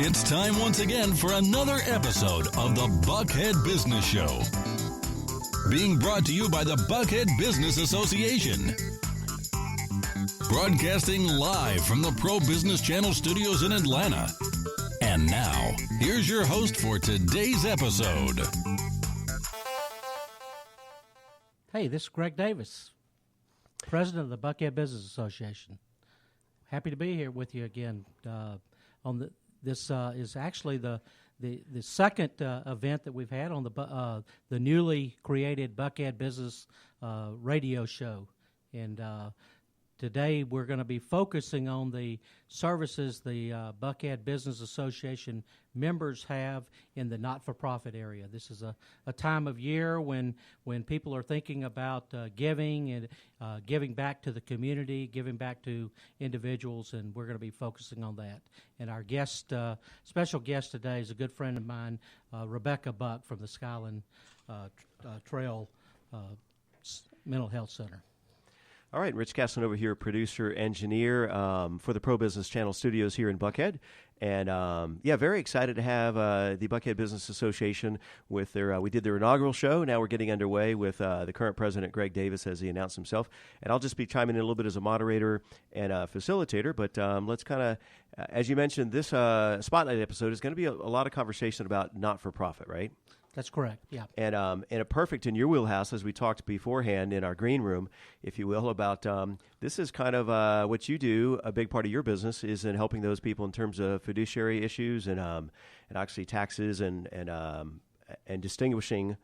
It's time once again for another episode of the Buckhead Business Show. Being brought to you by the Buckhead-Business-Association. Broadcasting live from the Pro Business Channel studios in Atlanta. And now, here's your host for today's episode. Hey, this is Greg Davis, President of the Buckhead Business Association. Happy to be here with you again. This is actually the second event that we've had on the newly created Buckhead Business radio show, and today we're going to be focusing on the services the Buckhead Business Association members have in the not-for-profit area. This is a time of year when people are thinking about giving and giving back to the community, giving back to individuals, and we're going to be focusing on that. And our special guest today is a good friend of mine, Rebecca Buck from the Skyland Trail Mental Health Center. All right, Rich-Casanova here, producer, engineer for the Pro Business Channel studios here in Buckhead. And, very excited to have the Buckhead Business Association with we did their inaugural show. Now we're getting underway with the current president, Greg Davis, as he announced himself. And I'll just be chiming in a little bit as a moderator and facilitator. But let's kind of, as you mentioned, this Spotlight episode is going to be a lot of conversation about not-for-profit, right? That's correct, yeah. And a perfect in your wheelhouse, as we talked beforehand in our green room, if you will, about this is kind of what you do. A big part of your business is in helping those people in terms of fiduciary issues and actually taxes and distinguishing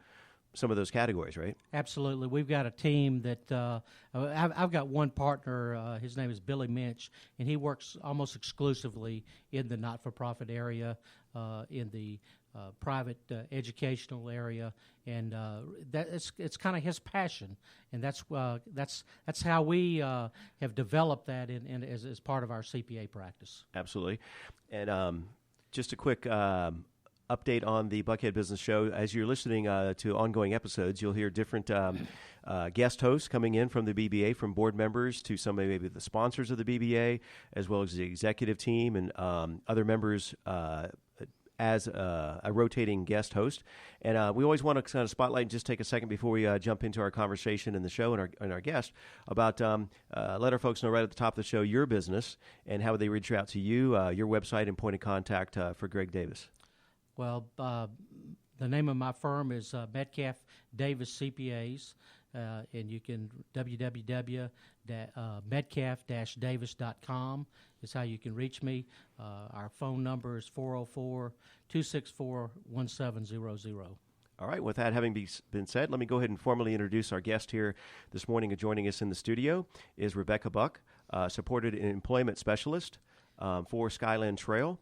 some of those categories, right? Absolutely. We've got a team that I've got one partner. His name is Billy Minch, and he works almost exclusively in the not-for-profit area, in the private educational area, and it's kind of his passion, and that's how we have developed that in as part of our CPA practice. Absolutely. And just a quick update on the Buckhead Business Show. As you're listening to ongoing episodes, you'll hear different guest hosts coming in from the BBA, from board members to some maybe the sponsors of the BBA, as well as the executive team and other members as a rotating guest host. And we always want to kind of spotlight and just take a second before we jump into our conversation in the show and our guest about let our folks know right at the top of the show your business and how they reach out to you, your website and point of contact for Greg Davis. Well, the name of my firm is Metcalf Davis CPAs, and you can www.metcalf-davis.com is how you can reach me. Our phone number is 404-264-1700. All right, with that having been said, let me go ahead and formally introduce our guest here this morning. And joining us in the studio is Rebecca Buck, supported employment specialist for Skyland Trail.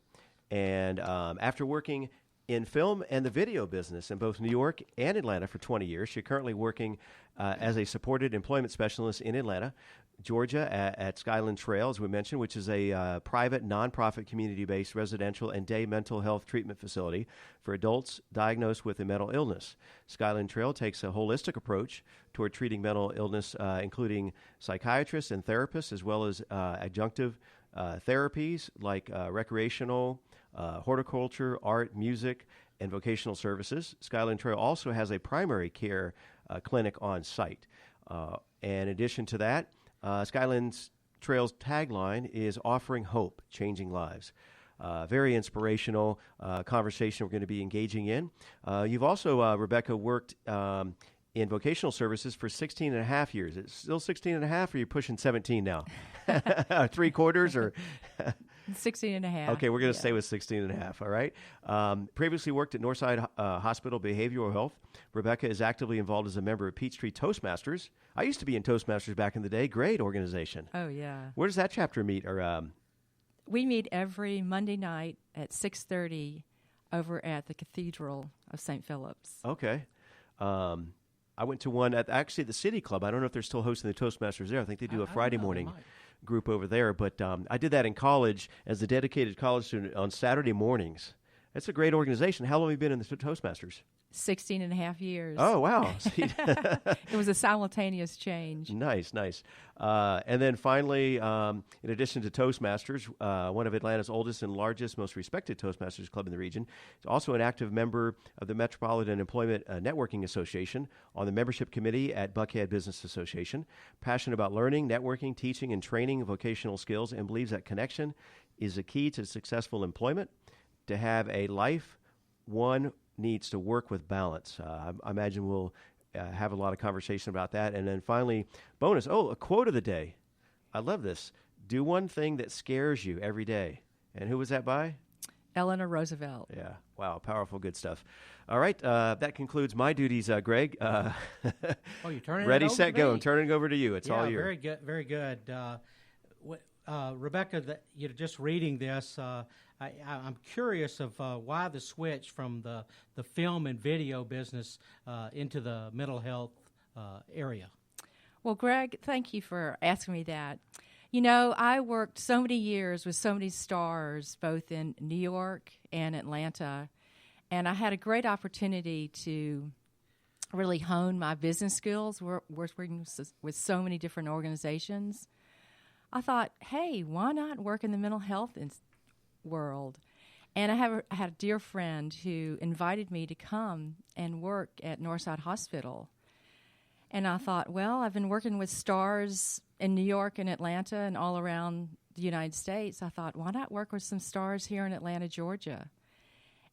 And after working in film and the video business in both New York and Atlanta for 20 years, she's currently working as a supported employment specialist in Atlanta, Georgia at Skyland Trail, as we mentioned, which is a private, nonprofit, community-based residential and day mental health treatment facility for adults diagnosed with a mental illness. Skyland Trail takes a holistic approach toward treating mental illness, including psychiatrists and therapists, as well as adjunctive therapies like recreational, horticulture, art, music, and vocational services. Skyland Trail also has a primary care clinic on site. And in addition to that, Skyland Trail's tagline is offering hope, changing lives. Very inspirational conversation we're going to be engaging in. You've also, Rebecca, worked in vocational services for 16 and a half years. It's still 16 and a half, or are you pushing 17 now? 3/4 or 16 and a half. Okay, we're going to stay with 16 and a half, all right? Previously worked at Northside Hospital Behavioral Health. Rebecca is actively involved as a member of Peachtree Toastmasters. I used to be in Toastmasters back in the day. Great organization. Oh, yeah. Where does that chapter meet? Or we meet every Monday night at 6:30 over at the Cathedral of St. Philip's. Okay. I went to one at actually the City Club. I don't know if they're still hosting the Toastmasters there. I think they do a Friday morning group over there. But I did that in college as a dedicated college student on Saturday mornings. It's a great organization. How long have you been in the Toastmasters? 16 and a half years. Oh, wow. It was a simultaneous change. Nice. And then finally, in addition to Toastmasters, one of Atlanta's oldest and largest, most respected Toastmasters club in the region, is also an active member of the Metropolitan Employment Networking Association, on the membership committee at Buckhead-business-association, passionate about learning, networking, teaching, and training vocational skills, and believes that connection is the key to successful employment. To have a life, one needs to work with balance. I imagine we'll have a lot of conversation about that. And then finally, bonus, a quote of the day. I love this. Do one thing that scares you every day. And who was that by? Eleanor Roosevelt. Yeah. Wow. Powerful, good stuff. All right. That concludes my duties, Greg. You're turning ready, it over set, to go. me? I'm turning it over to you. It's all yours. Very good. Very good. Rebecca, just reading this, I'm curious of why the switch from the film and video business into the mental health area. Well, Greg, thank you for asking me that. You know, I worked so many years with so many stars, both in New York and Atlanta, and I had a great opportunity to really hone my business skills working with so many different organizations. I thought, hey, why not work in the mental health world? And I had a dear friend who invited me to come and work at Northside Hospital. And I thought, well, I've been working with stars in New York and Atlanta and all around the United States. I thought, why not work with some stars here in Atlanta, Georgia?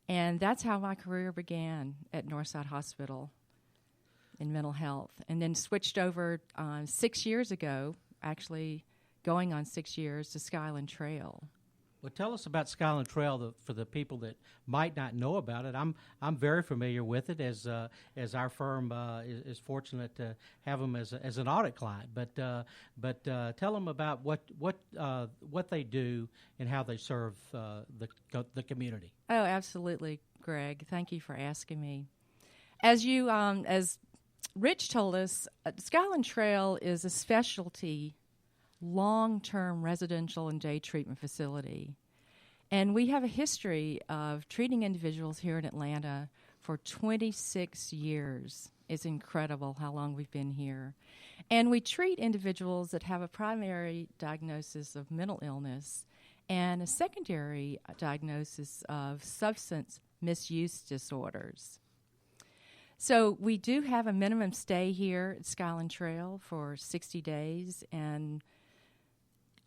And that's how my career began at Northside Hospital in mental health. And then switched over 6 years ago, actually going on 6 years, to Skyland Trail. Well, tell us about Skyland Trail for the people that might not know about it. I'm very familiar with it as our firm is fortunate to have them as an audit client. But tell them about what they do and how they serve the community. Oh, absolutely, Greg. Thank you for asking me. As Rich told us, Skyland Trail is a specialty long-term residential and day treatment facility. And we have a history of treating individuals here in Atlanta for 26 years. It's incredible how long we've been here. And we treat individuals that have a primary diagnosis of mental illness and a secondary diagnosis of substance misuse disorders. So we do have a minimum stay here at Skyland Trail for 60 days, and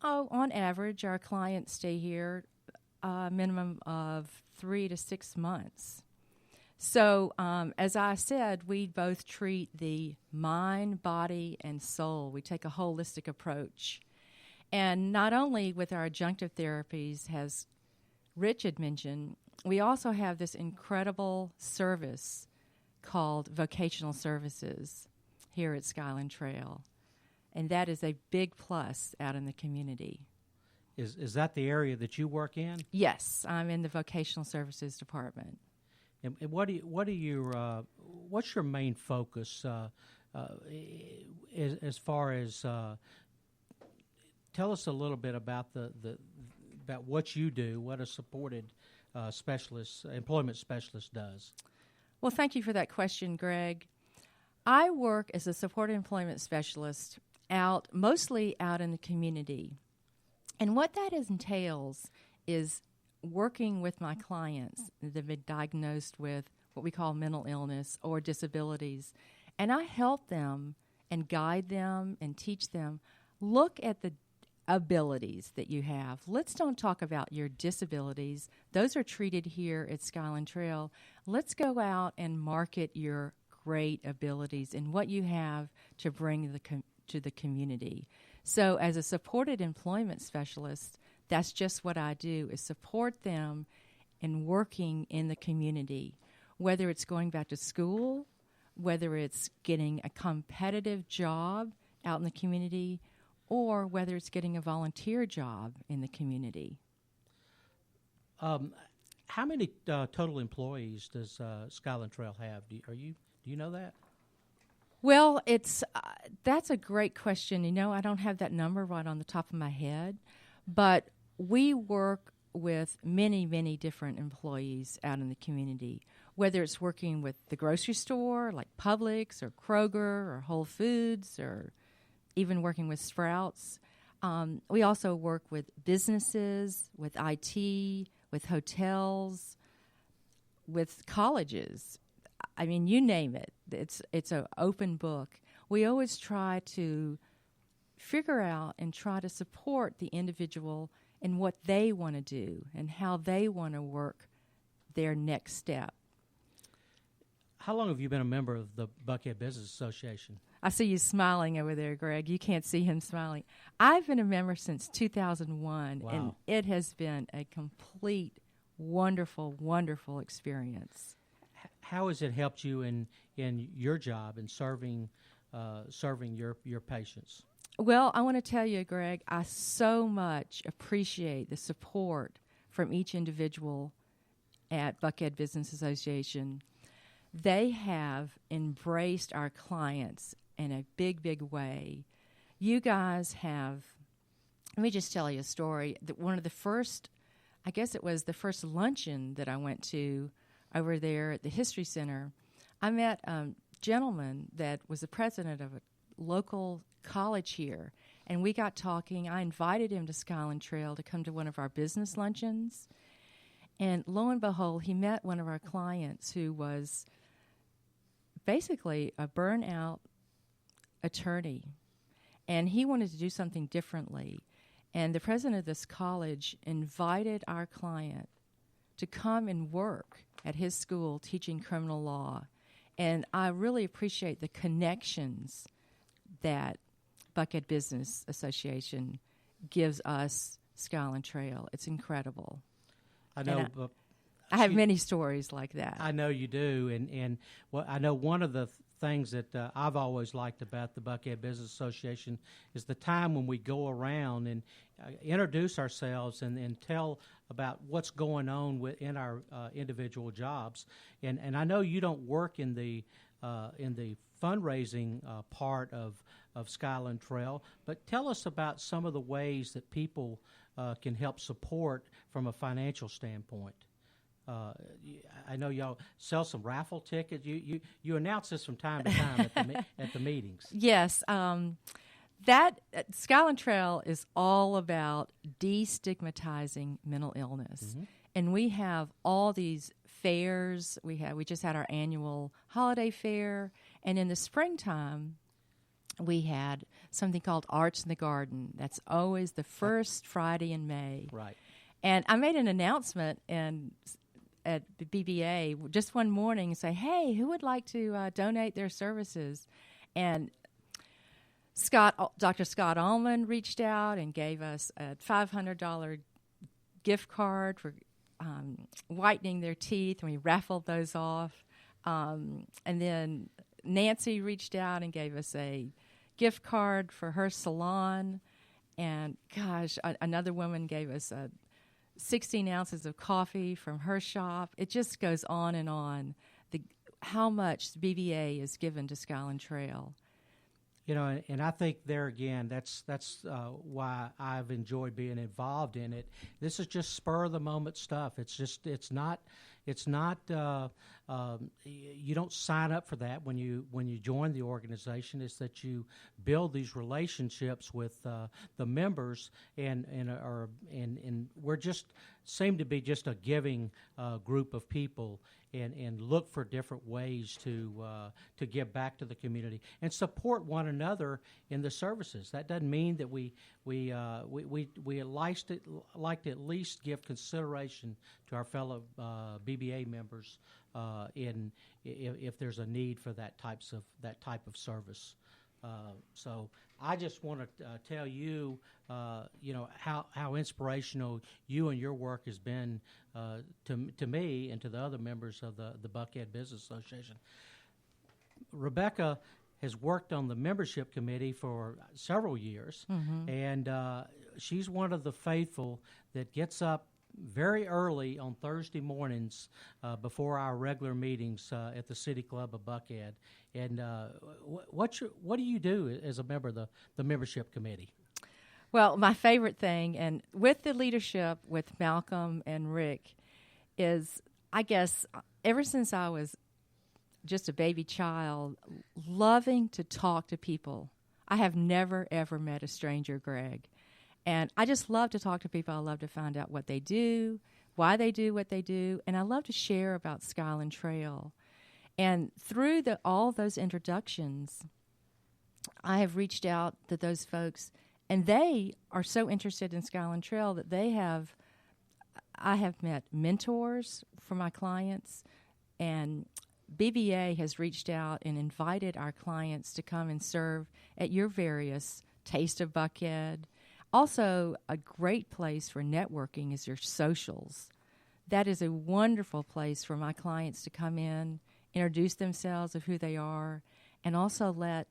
on average, our clients stay here a minimum of 3 to 6 months. So, as I said, we both treat the mind, body, and soul. We take a holistic approach. And not only with our adjunctive therapies, as Rich had mentioned, we also have this incredible service called vocational services here at Skyland Trail. And that is a big plus out in the community. Is that the area that you work in? Yes, I'm in the vocational services department. And what's your main focus as far as tell us a little bit about about what you do, what a supported employment specialist does. Well, thank you for that question, Greg. I work as a supported employment specialist mostly out in the community. And what that entails is working with my clients that have been diagnosed with what we call mental illness or disabilities. And I help them and guide them and teach them, look at the abilities that you have. Let's don't talk about your disabilities. Those are treated here at Skyland Trail. Let's go out and market your great abilities and what you have to bring to the community. So as a supported employment specialist, that's just what I do, is support them in working in the community, whether it's going back to school, whether it's getting a competitive job out in the community, or whether it's getting a volunteer job in the community. How many total employees does Skyland Trail have? Do you know that? Well, that's a great question. You know, I don't have that number right on the top of my head, but we work with many, many different employees out in the community. whether it's working with the grocery store like Publix or Kroger or Whole Foods or even working with Sprouts. We also work with businesses, with IT, with hotels, with colleges. I mean, you name it. It's an open book. We always try to figure out and try to support the individual in what they want to do and how they want to work their next step. How long have you been a member of the Buckhead Business Association? I see you smiling over there, Greg. You can't see him smiling. I've been a member since 2001, Wow. and it has been a complete, wonderful, wonderful experience. How has it helped you in your job in serving your patients? Well, I want to tell you, Greg, I so much appreciate the support from each individual at Buckhead Business Association. They have embraced our clients in a big, big way. You guys have, let me just tell you a story. One of the first, I guess it was the first luncheon that I went to over there at the History Center. I met a gentleman that was the president of a local college here, and we got talking. I invited him to Skyland Trail to come to one of our business luncheons, and lo and behold, he met one of our clients who was basically a burnout attorney, and he wanted to do something differently. And the president of this college invited our client to come and work at his school teaching criminal law. And I really appreciate the connections that Buckhead Business Association gives us, Skyland Trail. It's incredible. I know. I have many stories like that. I know you do, and well, I know one of the things that I've always liked about the Buckhead Business Association is the time when we go around and introduce ourselves and tell about what's going on in our individual jobs. And I know you don't work in the fundraising part of Skyland Trail, but tell us about some of the ways that people can help support from a financial standpoint. I know y'all sell some raffle tickets. You announce this from time to time at the meetings. Yes, that Skyland Trail is all about destigmatizing mental illness, and we have all these fairs. We just had our annual holiday fair, and in the springtime, we had something called Arts in the Garden. That's always the first Friday in May. Right. And I made an announcement at the BBA just one morning and say, hey, who would like to donate their services? And Dr. Scott Allman reached out and gave us a $500 gift card for whitening their teeth, and we raffled those off. And then Nancy reached out and gave us a gift card for her salon. And, gosh, another woman gave us 16 ounces of coffee from her shop. It just goes on and on, how much the BBA is given to Skyland Trail. You know, and I think there again, that's why I've enjoyed being involved in it. This is just spur of the moment stuff. It's not. You don't sign up for that when you join the organization. It's that you build these relationships with the members, and we're just seem to be just a giving group of people. And look for different ways to give back to the community and support one another in the services. That doesn't mean that we like to at least give consideration to our fellow BBA members if there's a need for that type of service. So I just want to tell you, how inspirational you and your work has been to me and to the other members of the Buckhead Business Association. Rebecca has worked on the membership committee for several years, and she's one of the faithful that gets up very early on Thursday mornings before our regular meetings at the City Club of Buckhead. And what do you do as a member of the membership committee? Well, my favorite thing, and with the leadership with Malcolm and Rick, is I guess ever since I was just a baby child, loving to talk to people. I have never, ever met a stranger, Greg. And I just love to talk to people. I love to find out what they do, why they do what they do, and I love to share about Skyland Trail. And through all those introductions, I have reached out to those folks, and they are so interested in Skyland Trail that I have met mentors for my clients, and BBA has reached out and invited our clients to come and serve at your various Taste of Buckhead. Also, a great place for networking is your socials. That is a wonderful place for my clients to come in, introduce themselves of who they are, and also let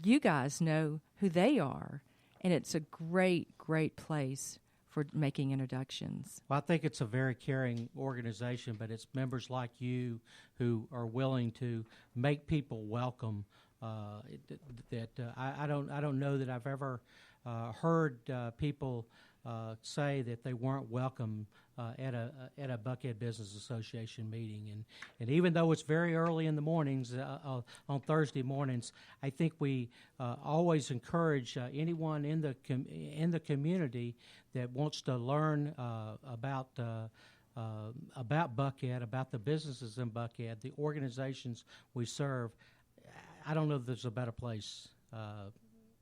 you guys know who they are. And it's a great, great place for making introductions. Well, I think it's a very caring organization, but it's members like you who are willing to make people welcome. I don't know that I've ever heard people say that they weren't welcome at a Buckhead Business Association meeting, and even though it's very early in the mornings on Thursday mornings, I think we always encourage anyone in the community that wants to learn about Buckhead, about the businesses in Buckhead, the organizations we serve. I don't know if there's a better place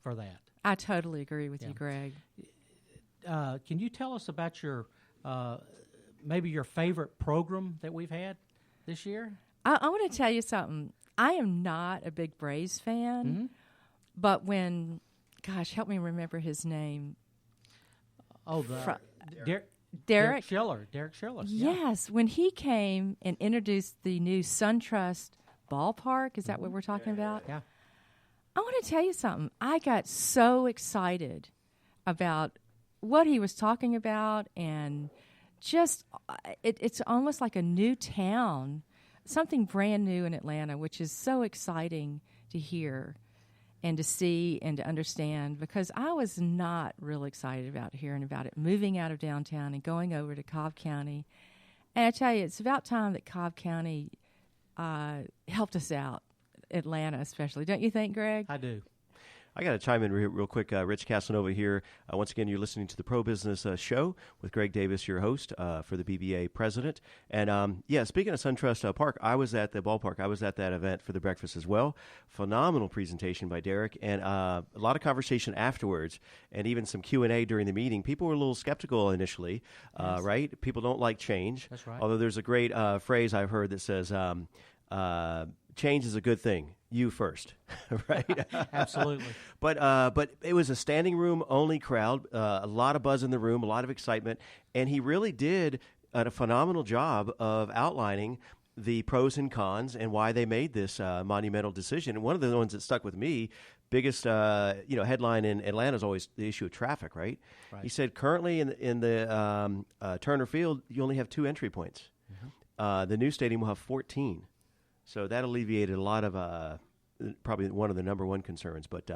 for that. I totally agree with you, Greg. Can you tell us about your maybe your favorite program that we've had this year? I want to tell you something. I am not a big Braves fan, but when, gosh, help me remember his name. Oh, Derek Schiller. Derek Schiller. Yes, when he came and introduced the new SunTrust ballpark, is that what we're talking about? Yeah. I want to tell you something. I got so excited about what he was talking about, and just it's almost like a new town, something brand new in Atlanta, which is so exciting to hear and to see and to understand, because I was not real excited about hearing about it, moving out of downtown and going over to Cobb County. And I tell you, it's about time that Cobb County helped us out, Atlanta especially. Don't you think, Greg? I do. I got to chime in real quick. Rich Casanova here. Once again, you're listening to the Pro Business Show with Greg Davis, your host for the BBA president. And speaking of SunTrust Park, I was at the ballpark. I was at that event for the breakfast as well. Phenomenal presentation by Derek, and a lot of conversation afterwards, and even some Q&A during the meeting. People were a little skeptical initially, yes. Right? People don't like change. That's right. Although there's a great phrase I've heard that says, change is a good thing. You first, right? Absolutely. But it was a standing room only crowd, a lot of buzz in the room, a lot of excitement, and he really did a phenomenal job of outlining the pros and cons and why they made this monumental decision. And one of the ones that stuck with me, biggest headline in Atlanta is always the issue of traffic, right? He said currently in the Turner Field, you only have 2 entry points. Mm-hmm. The new stadium will have 14. So that alleviated a lot of probably one of the number one concerns. But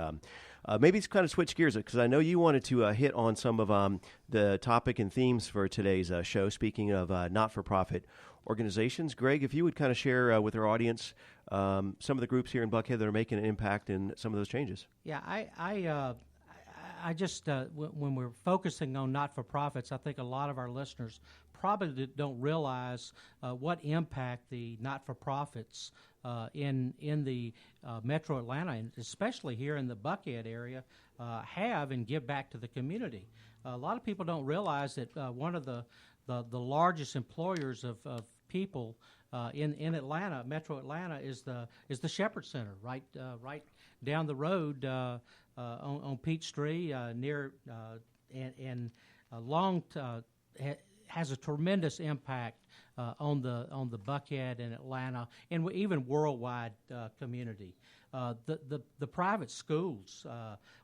maybe it's kind of switch gears, because I know you wanted to hit on some of the topic and themes for today's show, speaking of not-for-profit organizations. Greg, if you would kind of share with our audience some of the groups here in Buckhead that are making an impact in some of those changes. Yeah, I just, when we're focusing on not-for-profits, I think a lot of our listeners probably don't realize what impact the not-for-profits in the Metro Atlanta, and especially here in the Buckhead area, have and give back to the community. A lot of people don't realize that one of the largest employers of people in Atlanta, Metro Atlanta, is the Shepherd Center, right down the road on Peachtree, near and long. Has a tremendous impact on the Buckhead and Atlanta and even worldwide community. The private schools,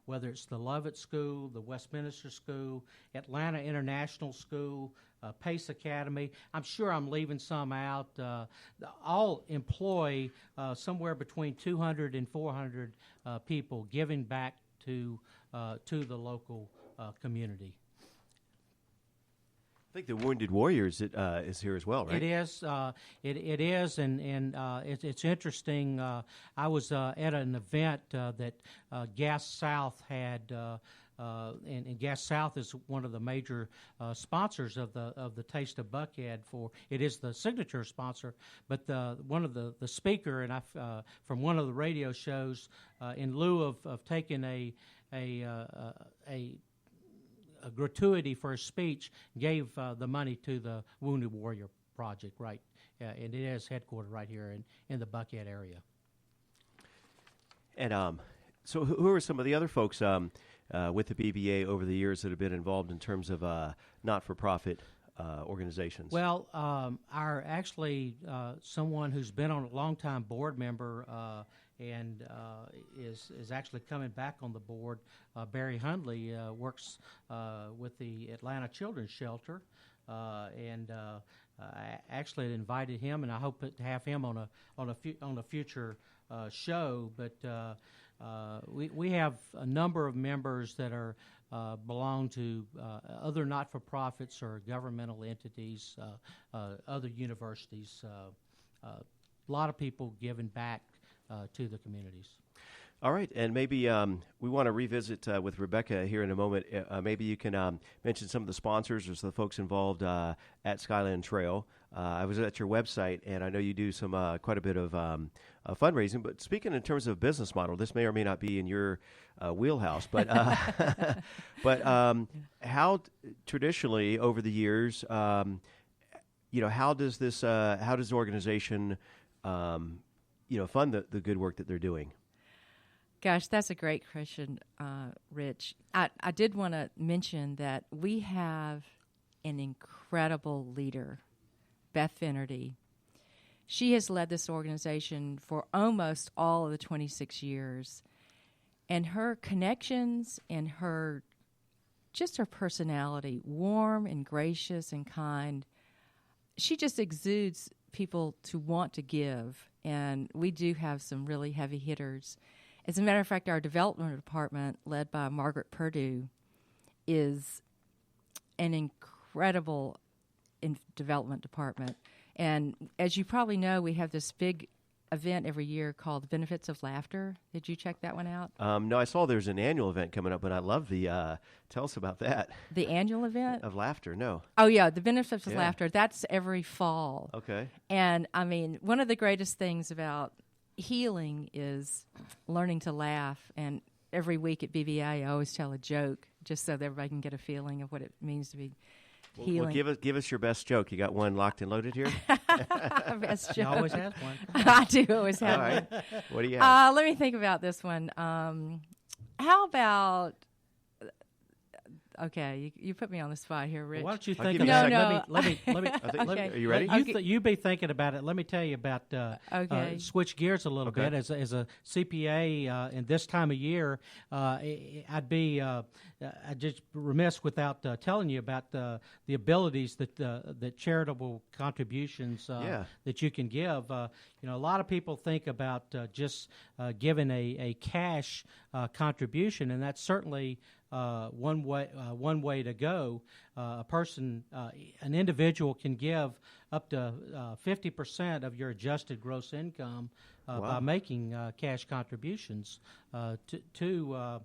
whether it's the Lovett School, the Westminster School, Atlanta International School, Pace Academy, I'm sure I'm leaving some out, all employ somewhere between 200 and 400 people giving back to the local community. I think the Wounded Warriors is here as well, right? It is. It is, and it's interesting. I was at an event that Gas South had, and Gas South is one of the major sponsors of the Taste of Buckhead. It is the signature sponsor, but one of the speaker and from one of the radio shows, in lieu of taking a gratuity for a speech, gave the money to the Wounded Warrior Project, right? And it is headquartered right here in the Buckhead area. And so who are some of the other folks with the BBA over the years that have been involved in terms of not-for-profit organizations? Well, our someone who's been on a long-time board member and is actually coming back on the board, Barry Hundley, works with the Atlanta Children's Shelter, and I actually invited him, and I hope to have him on a future show. But we have a number of members that are belong to other not-for-profits or governmental entities, other universities. A lot of people giving back to the communities. All right, and maybe we want to revisit with Rebecca here in a moment. Maybe you can mention some of the sponsors or some of the folks involved at Skyland Trail. I was at your website, and I know you do some quite a bit of fundraising. But speaking in terms of business model, this may or may not be in your wheelhouse. But how traditionally over the years, how does the organization fund the good work that they're doing? Gosh, that's a great question, Rich. I did want to mention that we have an incredible leader, Beth Finnerty. She has led this organization for almost all of the 26 years. And her connections and her personality, warm and gracious and kind, she just exudes people to want to give. And we do have some really heavy hitters. As a matter of fact, our development department, led by Margaret Purdue, is an incredible development department. And as you probably know, we have this big event every year called the Benefits of Laughter. Did you check that one out? No, I saw there's an annual event coming up, and I love the tell us about that. The annual event? Of laughter, no. Oh, yeah, the Benefits of Laughter. That's every fall. Okay. And, I mean, one of the greatest things about healing is learning to laugh. And every week at BBA, I always tell a joke just so that everybody can get a feeling of what it means to be healing. Well, give us your best joke. You got one locked and loaded here? Best joke. He always has one. I do always have All right. one. What do you have? Let me think about this one. How about... Okay, you put me on the spot here, Rich. Well, why don't you I'll think give you about a it? second. Let me. Okay. Are you ready? You be thinking about it. Let me tell you about. Switch gears a little bit. As a CPA in this time of year, I'd just remiss without telling you about the abilities that charitable contributions that you can give. A lot of people think about just giving a cash contribution, and that's certainly one way to go. An individual can give up to 50% of your adjusted gross income by making cash contributions to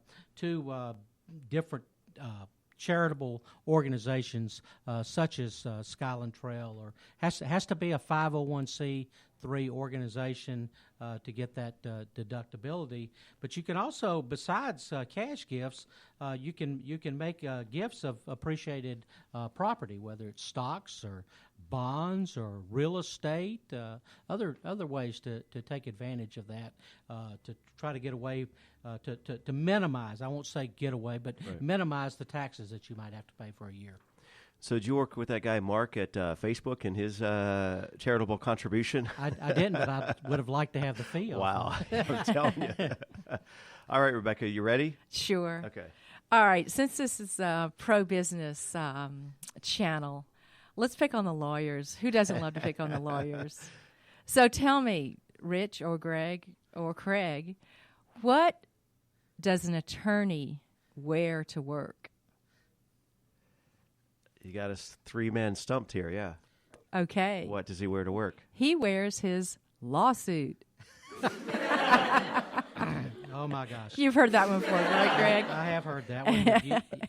different charitable organizations such as Skyland Trail, or has to be a 501c3 organization to get that deductibility. But you can also, besides cash gifts, you can make gifts of appreciated property, whether it's stocks or bonds or real estate, other ways to take advantage of that, to try to get away, to minimize, I won't say get away, but minimize the taxes that you might have to pay for a year. So did you work with that guy Mark at Facebook and his charitable contribution? I didn't, but I would have liked to have the fee. Wow, I'm telling you. All right, Rebecca, you ready? Sure. Okay. All right, since this is a pro-business channel, let's pick on the lawyers. Who doesn't love to pick on the lawyers? So tell me, Rich or Greg or Craig, what does an attorney wear to work? You got us 3-man stumped here, yeah. Okay. What does he wear to work? He wears his lawsuit. Oh my gosh! You've heard that one before, right, Greg? I have heard that one.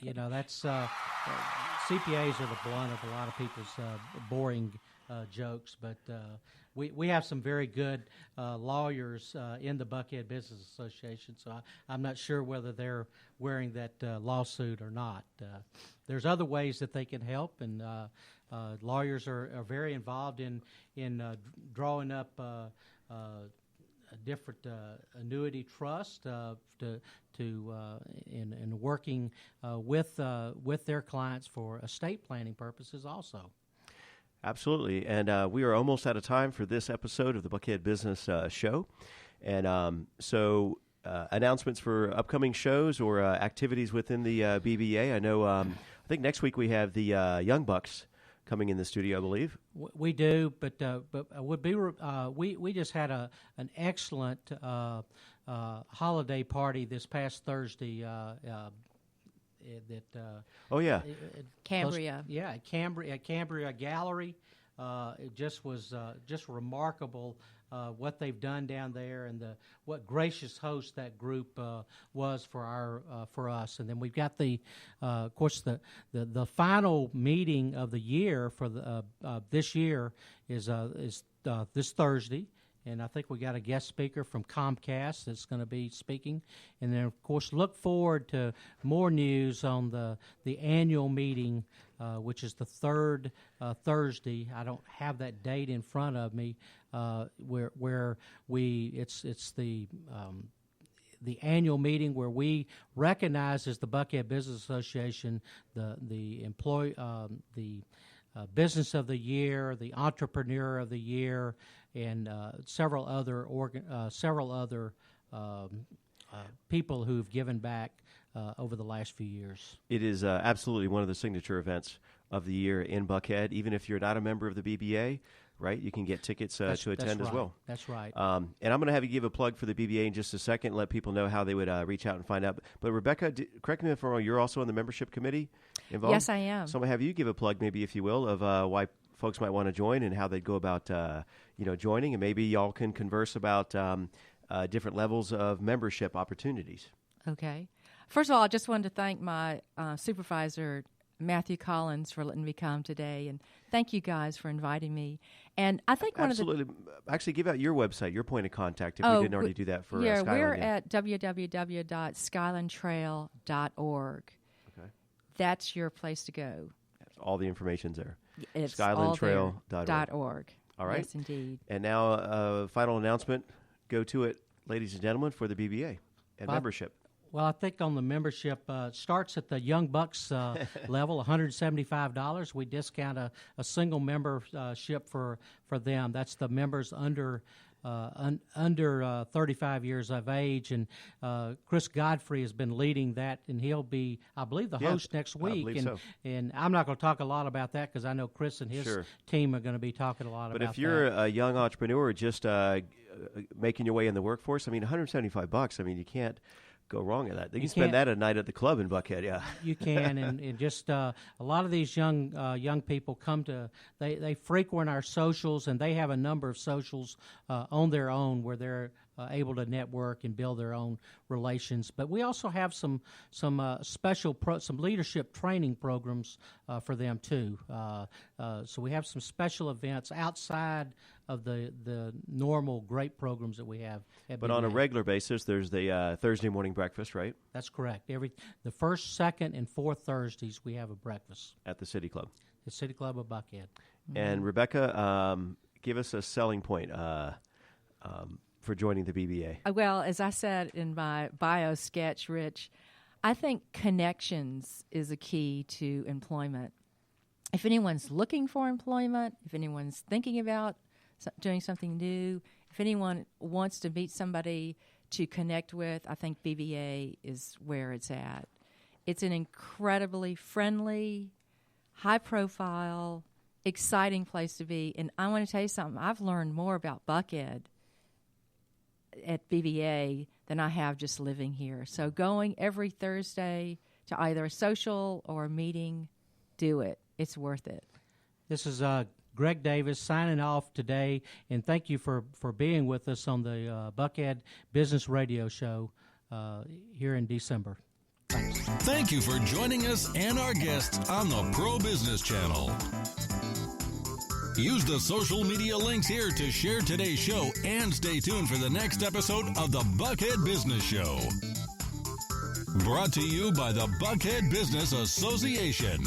You know, that's CPAs are the blunt of a lot of people's boring jokes, but we have some very good lawyers in the Buckhead Business Association, so I'm not sure whether they're wearing that lawsuit or not. There's other ways that they can help, and lawyers are very involved in drawing up different annuity trust in working with their clients for estate planning purposes also. Absolutely, and we are almost out of time for this episode of the Buckhead Business Show, and so announcements for upcoming shows or activities within the BBA. I know. I think next week we have the Young Bucks coming in the studio, I believe. We do, but would be we just had an excellent holiday party this past Thursday. Cambria. At Cambria Gallery. It just was just remarkable what they've done down there, and what gracious host that group was for us. And then we've got of course the final meeting of the year for this year is this Thursday. And I think we got a guest speaker from Comcast that's going to be speaking. And then, of course, look forward to more news on the annual meeting, which is the third Thursday. I don't have that date in front of me. Where it's the annual meeting where we recognize as the Buckhead Business Association the Business of the Year, the Entrepreneur of the Year, and several other people who've given back over the last few years. It is absolutely one of the signature events of the year in Buckhead. Even if you're not a member of the BBA, right, you can get tickets to attend as well. That's right. And I'm going to have you give a plug for the BBA in just a second, let people know how they would reach out and find out. But Rebecca, correct me if I'm wrong, you're also on the membership committee involved? Yes, I am. So I'm going to have you give a plug, maybe, if you will, of why folks might want to join and how they'd go about joining, and maybe y'all can converse about different levels of membership opportunities. Okay. First of all, I just wanted to thank my supervisor, Matthew Collins, for letting me come today, and thank you guys for inviting me. And I think actually give out your website, your point of contact, if we didn't already do that for Skyland. We're at www.skylandtrail.org. Okay. That's your place to go. All the information's there. It's Skylandtrail.org. All right. Yes, indeed. And now, final announcement. Go to it, ladies and gentlemen, for the BBA and membership. Well, I think on the membership, starts at the Young Bucks level, $175. We discount a single membership for them. That's the members under 35 years of age, and Chris Godfrey has been leading that, and he'll be, I believe, the host next week. I believe so. And I'm not going to talk a lot about that because I know Chris and his team are going to be talking a lot about that. But if you're a young entrepreneur just making your way in the workforce, I mean, $175, I mean, you can't go wrong at that. You can spend that a night at the club in Buckhead, yeah. You can, and just a lot of these young people come to, they frequent our socials, and they have a number of socials on their own where they're able to network and build their own relations. But we also have some special some leadership training programs for them too. So we have some special events outside of the normal great programs that we have at But BBA. on a regular basis, there's the Thursday morning breakfast, right? That's correct. The first, second, and fourth Thursdays we have a breakfast At the City Club. The City Club of Buckhead. And Rebecca, give us a selling point for joining the BBA. Well, as I said in my bio sketch, Rich, I think connections is a key to employment. If anyone's looking for employment, if anyone's thinking about doing something new, if anyone wants to meet somebody to connect with, I think BBA is where it's at. It's an incredibly friendly, high-profile, exciting place to be. And I want to tell you something. I've learned more about Buckhead at BBA than I have just living here. So going every Thursday to either a social or a meeting, do it. it's worth it. This is Greg Davis signing off today, and thank you for being with us on the Buckhead Business Radio Show here in December. Thanks. Thank you for joining us and our guests on the Pro Business Channel. Use the social media links here to share today's show and stay tuned for the next episode of the Buckhead Business Show. Brought to you by the Buckhead-Business-Association.